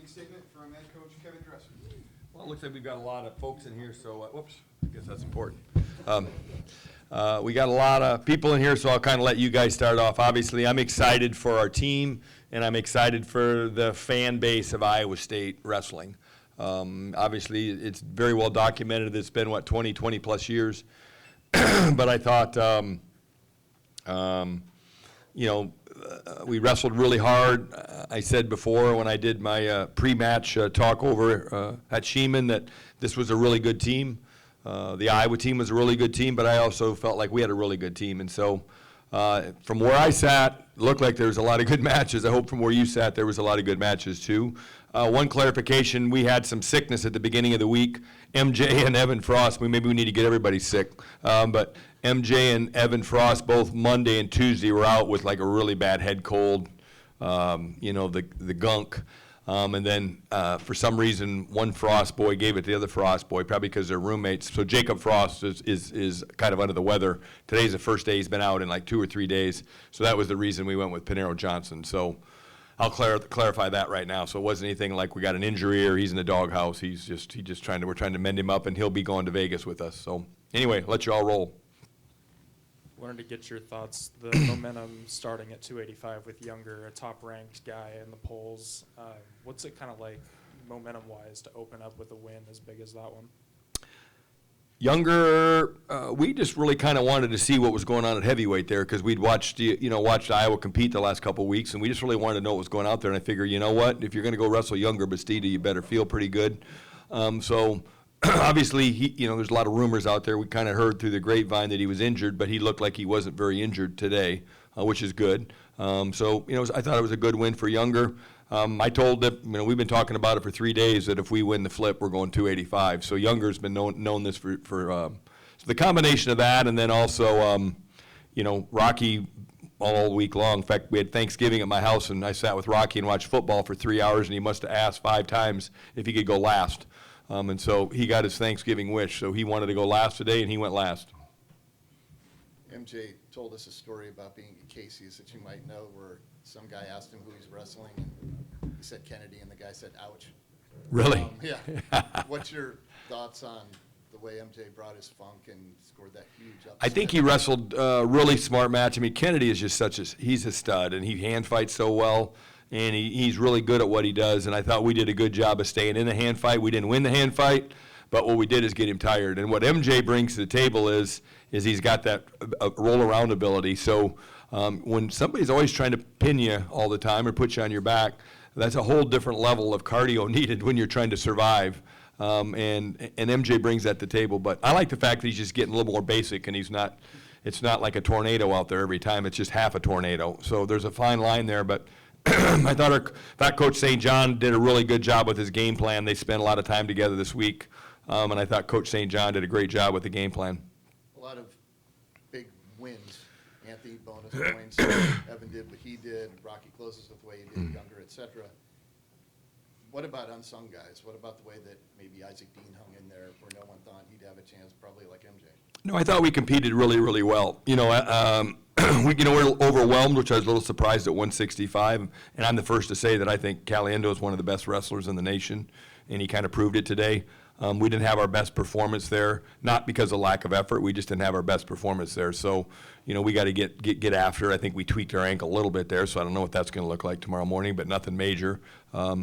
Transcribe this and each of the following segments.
opening statement from head coach Kevin Dresser. Well, it looks like we've got a lot of folks in here, so, whoops, I guess that's important. We got a lot of people in here, so I'll kind of let you guys start off. Obviously, I'm excited for our team, and I'm excited for the fan base of Iowa State wrestling. Obviously, it's very well documented. It's been, 20 plus years. But I thought, we wrestled really hard. I said before when I did my pre-match talk over at Sheeman that this was a really good team. The Iowa team was a really good team, but I also felt like we had a really good team. And so from where I sat, it looked like there was a lot of good matches. I hope from where you sat there was a lot of good matches too. One clarification, we had some sickness at the beginning of the week. MJ and Evan Frost, maybe we need to get everybody sick. But MJ and Evan Frost, both Monday and Tuesday, were out with like a really bad head cold, the gunk. And then for some reason, one Frost boy gave it to the other Frost boy, probably because they're roommates. So Jacob Frost is kind of under the weather. Today's the first day he's been out in like 2 or 3 days. So that was the reason we went with Panero Johnson. So I'll clarify that right now. So it wasn't anything like we got an injury or he's in the doghouse. We're trying to mend him up, and he'll be going to Vegas with us. So anyway, let you all roll. Wanted to get your thoughts, the momentum starting at 285 with Younger, a top-ranked guy in the polls. What's it kind of like momentum-wise to open up with a win as big as that one? Younger, we just really kind of wanted to see what was going on at heavyweight there because we'd watched Iowa compete the last couple of weeks, and we just really wanted to know what was going out there. And I figured, you know what, if you're going to go wrestle Younger Bastida, you better feel pretty good. So obviously, there's a lot of rumors out there. We kind of heard through the grapevine that he was injured, but he looked like he wasn't very injured today, which is good. I thought it was a good win for Younger. I told them, we've been talking about it for 3 days, that if we win the flip, we're going 285. So Younger's been known this for so the combination of that, and then also, Rocky all week long. In fact, we had Thanksgiving at my house, and I sat with Rocky and watched football for 3 hours, and he must have asked 5 times if he could go last. And so he got his Thanksgiving wish. So he wanted to go last today, and he went last. MJ told us a story about being at Casey's that you might know, where some guy asked him who he's wrestling, and he said Kennedy, and the guy said, ouch. Really? Yeah. What's your thoughts on the way MJ brought his funk and scored that huge upset? I think he wrestled a really smart match. I mean, Kennedy is just he's a stud, and he hand fights so well. And he's really good at what he does, and I thought we did a good job of staying in the hand fight. We didn't win the hand fight, but what we did is get him tired. And what MJ brings to the table is he's got that roll-around ability. So when somebody's always trying to pin you all the time or put you on your back, that's a whole different level of cardio needed when you're trying to survive. And MJ brings that to the table. But I like the fact that he's just getting a little more basic, and it's not like a tornado out there every time. It's just half a tornado. So there's a fine line there, but I thought Coach St. John did a really good job with his game plan. They spent a lot of time together this week, and I thought Coach St. John did a great job with the game plan. A lot of big wins. Anthony bonus points. Evan did what he did. Rocky closes with the way he did. Younger, etc. What about unsung guys? What about the way that maybe Isaac Dean hung in there where no one thought he'd have a chance, probably like MJ? No, I thought we competed really, really well. We're overwhelmed, which I was a little surprised at 165. And I'm the first to say that I think Caliendo is one of the best wrestlers in the nation, and he kind of proved it today. We didn't have our best performance there, not because of lack of effort. We just didn't have our best performance there. So, we got to get after. I think we tweaked our ankle a little bit there, so I don't know what that's going to look like tomorrow morning, but nothing major. But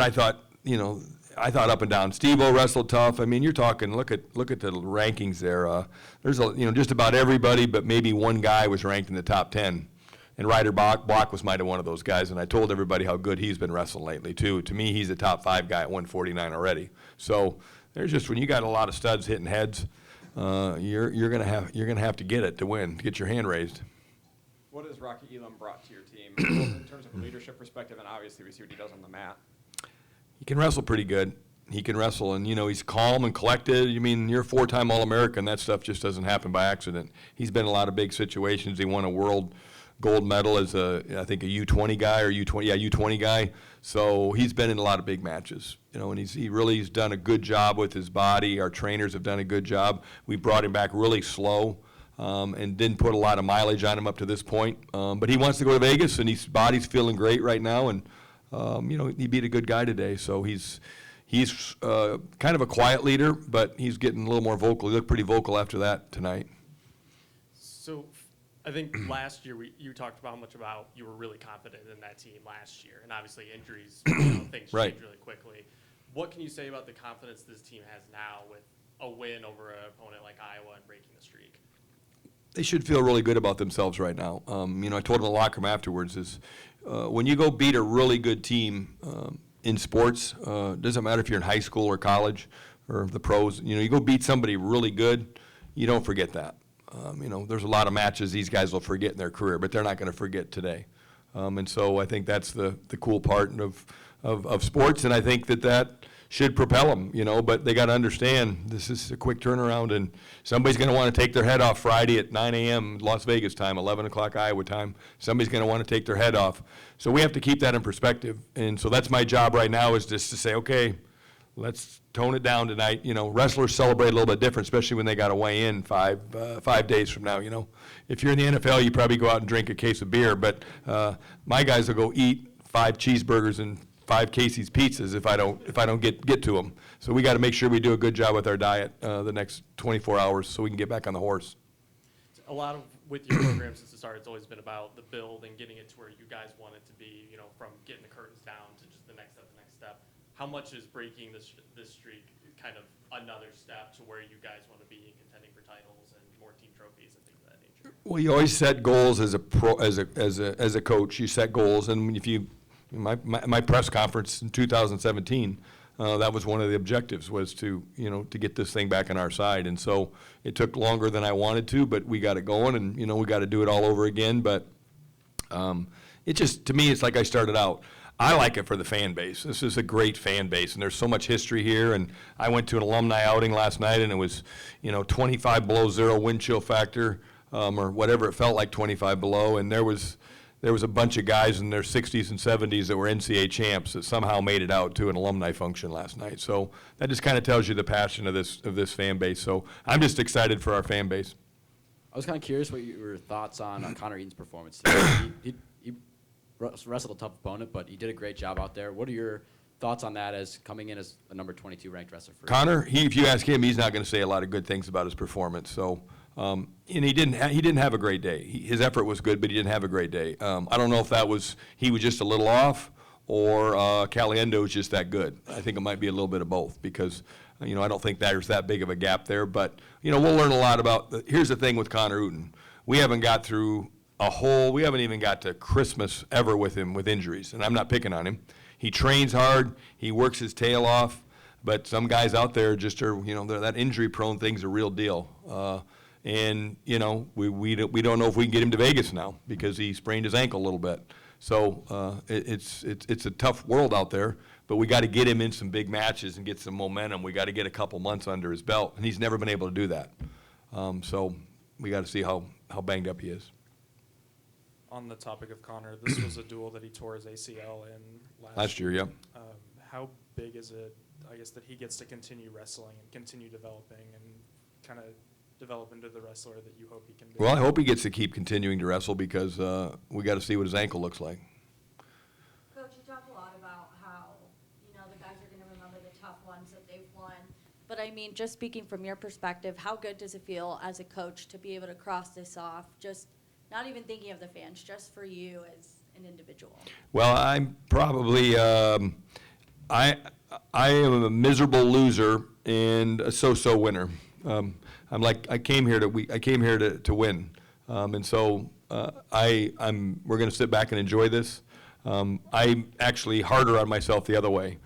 I thought, up and down. Steve-O wrestled tough. I mean, you're talking, look at the rankings there. There's just about everybody, but maybe one guy was ranked in the top 10. And Ryder Block was might have one of those guys, and I told everybody how good he's been wrestling lately too. To me, he's a top 5 guy at 149 already. So there's just, when you got a lot of studs hitting heads, you're gonna have to get it to win, to get your hand raised. What has Rocky Elam brought to your team in terms of a leadership perspective, and obviously we see what he does on the mat? He can wrestle pretty good. He can wrestle, and he's calm and collected. You're a 4-time All-American. That stuff just doesn't happen by accident. He's been in a lot of big situations. He won a world gold medal as I think a U20 guy or U20 guy. So he's been in a lot of big matches, and he really's done a good job with his body. Our trainers have done a good job. We brought him back really slow. And didn't put a lot of mileage on him up to this point. But he wants to go to Vegas, and his body's feeling great right now. And he beat a good guy today. So he's kind of a quiet leader, but he's getting a little more vocal. He looked pretty vocal after that tonight. So I think last year you talked about how much about you were really confident in that team last year, and obviously injuries, things Right. change really quickly. What can you say about the confidence this team has now with a win over an opponent like Iowa and breaking the streak? They should feel really good about themselves right now. I told them in the locker room afterwards is when you go beat a really good team in sports, doesn't matter if you're in high school or college or the pros, you go beat somebody really good, you don't forget that. There's a lot of matches these guys will forget in their career, but they're not going to forget today. And so I think that's the cool part of sports, and I think that should propel them, but they got to understand this is a quick turnaround, and somebody's going to want to take their head off Friday at 9 a.m. Las Vegas time, 11 o'clock Iowa time. Somebody's going to want to take their head off. So we have to keep that in perspective, and so that's my job right now is just to say, okay, let's tone it down tonight. Wrestlers celebrate a little bit different, especially when they got to weigh in 5 days from now. If you're in the NFL, you probably go out and drink a case of beer, but my guys will go eat 5 cheeseburgers and 5 Casey's pizzas if I don't get to them. So we got to make sure we do a good job with our diet the next 24 hours so we can get back on the horse. A lot of with your program since the start, it's always been about the build and getting it to where you guys want it to be. From getting the curtains down to just the next step. How much is breaking this streak kind of another step to where you guys want to be contending for titles and more team trophies and things of that nature? Well, you always set goals as a coach. You set goals, and if you my press conference in 2017, that was one of the objectives was to get this thing back on our side, and so it took longer than I wanted to, but we got it going, and we got to do it all over again. But it just, to me, it's like I started out. I like it for the fan base. This is a great fan base, and there's so much history here. And I went to an alumni outing last night, and it was, 25 below zero wind chill factor, or whatever it felt like, 25 below. And there was a bunch of guys in their 60s and 70s that were NCAA champs that somehow made it out to an alumni function last night. So that just kind of tells you the passion of this fan base. So I'm just excited for our fan base. I was kind of curious what your thoughts on Connor Eaton's performance today. He wrestled a tough opponent, but he did a great job out there. What are your thoughts on that as coming in as a number 22 ranked wrestler? Connor, if you ask him, he's not going to say a lot of good things about his performance. So, and he didn't have a great day. His effort was good, but he didn't have a great day. I don't know if he was just a little off, or Caliendo is just that good. I think it might be a little bit of both because, I don't think there's that big of a gap there. But, we'll learn a lot about. Here's the thing with Connor Eaton. We haven't got through we haven't even got to Christmas ever with him with injuries, and I'm not picking on him. He trains hard, he works his tail off, but some guys out there just are, that injury-prone thing's a real deal. And, we don't know if we can get him to Vegas now because he sprained his ankle a little bit. So it's a tough world out there, but we got to get him in some big matches and get some momentum. We got to get a couple months under his belt, and he's never been able to do that. So we got to see how banged up he is. On the topic of Connor, this was a duel that he tore his ACL in Last year, yeah. How big is it, I guess, that he gets to continue wrestling and continue developing and kind of develop into the wrestler that you hope he can be? Well, I hope he gets to keep continuing to wrestle because we got to see what his ankle looks like. Coach, you talk a lot about how, the guys are going to remember the tough ones that they've won. But I mean, just speaking from your perspective, how good does it feel as a coach to be able to cross this off, just not even thinking of the fans, just for you as an individual? Well, I'm probably I am a miserable loser and a so-so winner. I came here to win, and so we're going to sit back and enjoy this. I'm actually harder on myself the other way,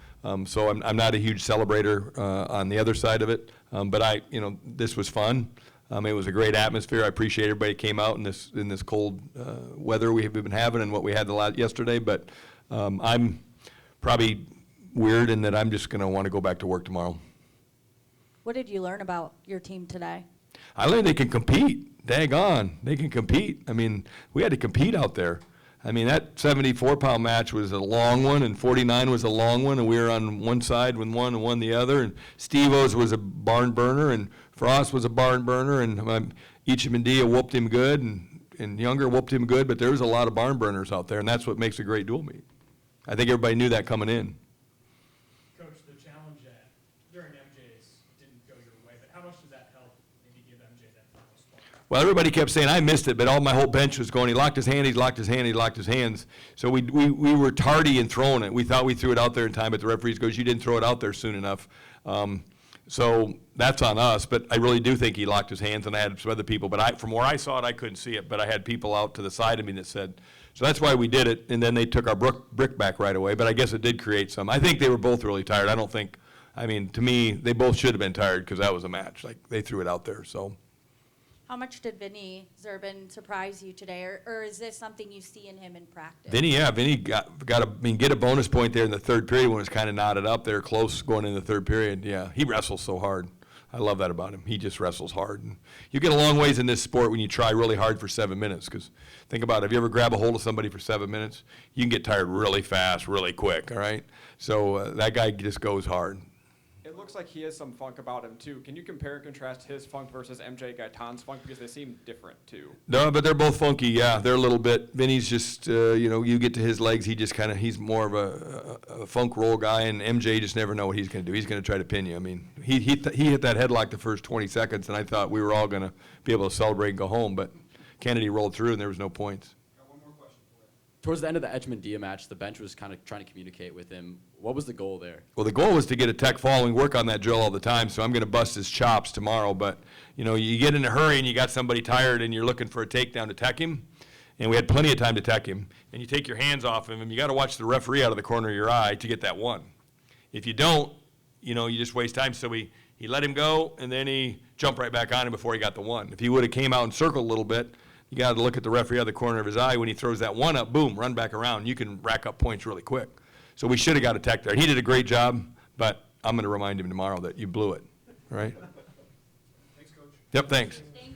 so I'm not a huge celebrator on the other side of it. But this was fun. It was a great atmosphere. I appreciate everybody came out in this cold weather we've been having and what we had yesterday. But I'm probably weird in that I'm just going to want to go back to work tomorrow. What did you learn about your team today? I learned they can compete. Daggone, they can compete. I mean, we had to compete out there. I mean, that 74-pound match was a long one, and 49 was a long one, and we were on one side with one and one the other. And Steve-O's was a barn burner, and Frost was a barn burner, and Ichimandia whooped him good, and Younger whooped him good, but there was a lot of barn burners out there, and that's what makes a great dual meet. I think everybody knew that coming in. Coach, the challenge during MJ's didn't go your way, but how much does that help maybe give MJ that final spot? Well, everybody kept saying, I missed it, but all my whole bench was going, he locked his hand, he locked his hand, he locked his hands. So we were tardy in throwing it. We thought we threw it out there in time, but the referees goes, you didn't throw it out there soon enough. So that's on us, but I really do think he locked his hands, and I had some other people, but from where I saw it, I couldn't see it, but I had people out to the side of me that said, so that's why we did it, and then they took our brick back right away, but I guess it did create some. I think they were both really tired. To me, they both should have been tired because that was a match. Like, they threw it out there, so. How much did Vinny Zerbin surprise you today, or is this something you see in him in practice? Vinny get a bonus point there in the third period when it was kind of knotted up there, close going in the third period. Yeah, he wrestles so hard. I love that about him. He just wrestles hard. And you get a long ways in this sport when you try really hard for 7 minutes, because think about it, if you ever grab a hold of somebody for 7 minutes, you can get tired really fast, really quick, all right? So that guy just goes hard. It looks like he has some funk about him, too. Can you compare and contrast his funk versus MJ Gaitan's funk? Because they seem different, too. No, but they're both funky, yeah. They're a little bit. Vinny's just, you get to his legs, he's more of a funk roll guy, and MJ just never know what he's going to do. He's going to try to pin you. I mean, he hit that headlock the first 20 seconds, and I thought we were all going to be able to celebrate and go home, but Kennedy rolled through, and there was no points. Got one more question for you. Towards the end of the Edgemond-Dia match, the bench was kind of trying to communicate with him. What was the goal there? Well, the goal was to get a tech following, work on that drill all the time, so I'm going to bust his chops tomorrow. But, you get in a hurry and you got somebody tired and you're looking for a takedown to tech him, and we had plenty of time to tech him, and you take your hands off him, and you got to watch the referee out of the corner of your eye to get that one. If you don't, you just waste time. So he let him go, and then he jumped right back on him before he got the one. If he would have came out and circled a little bit, you got to look at the referee out of the corner of his eye. When he throws that one up, boom, run back around. You can rack up points really quick. So we should have got a tech there. He did a great job, but I'm going to remind him tomorrow that you blew it, all right? Thanks, Coach. Yep, thanks. Thank